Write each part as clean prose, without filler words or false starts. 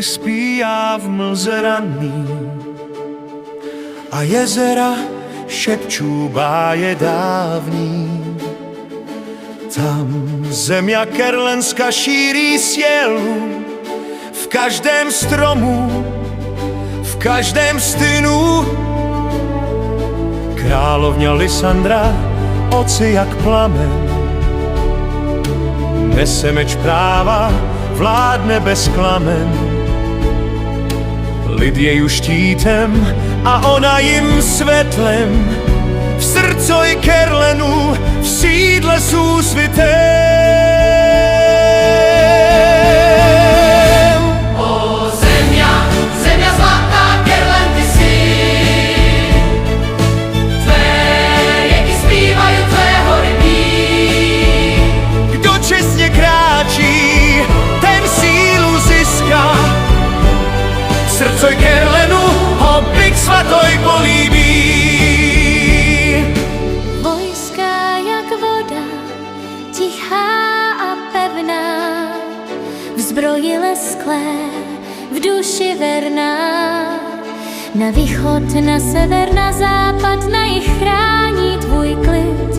spíjá v mlze ranný a jezera šepčú báje dávní. Tam zemia Kerlenska šíří sielu v každém stromu, v každém stynu. Královňa Lysandra, oci jak plamen, nese meč práva, vládne bez klamen. Lid je ju štítem a ona jim svetlem, v srdcoj Kerlenu, v sídle súsvitem. O zemia, zemia zlatá, Kerlen ty si. Tvé rieky zpívajú, tvé hory bíjí. Kdo čestně kráčí, ten sílu získá. V srdcoj Kerlenu ho byk svatoj políbí. Vojska jak voda, tichá a pevná, v zbroji lesklé, v duši verná. Na východ, na sever, na západ, na jih chrání tvůj klid.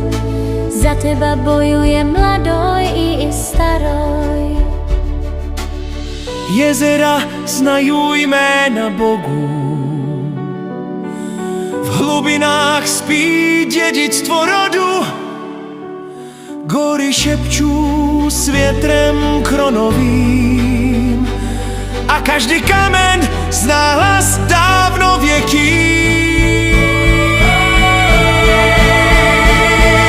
Za teba bojuje mladoj i staroj. Jezera znajú jména Bogu, v hlubinách spí dědictvo rodu. Gory šepčú s větrem kronovým a každý kamen zná hlas dávno věký.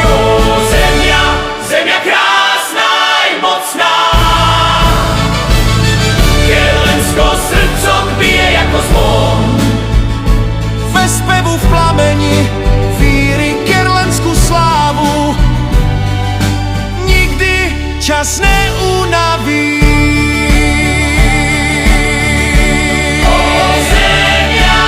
O zemia, zemia krásná i mocná. Kerlensko srdcok bije jako zvon. Ve spevu v plameni víry kerlensku slávu nikdy čas neunaví. O zemia,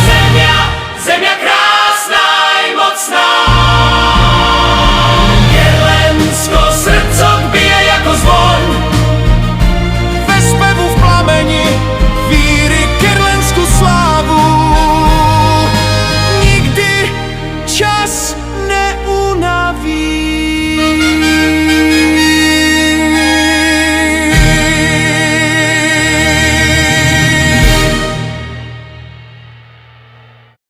zemia, zemia krásná i mocná. Kerlensko srdcok bije jako zvon. Ve spevu v plameni víry kerlensku slávu nikdy čas neunaví.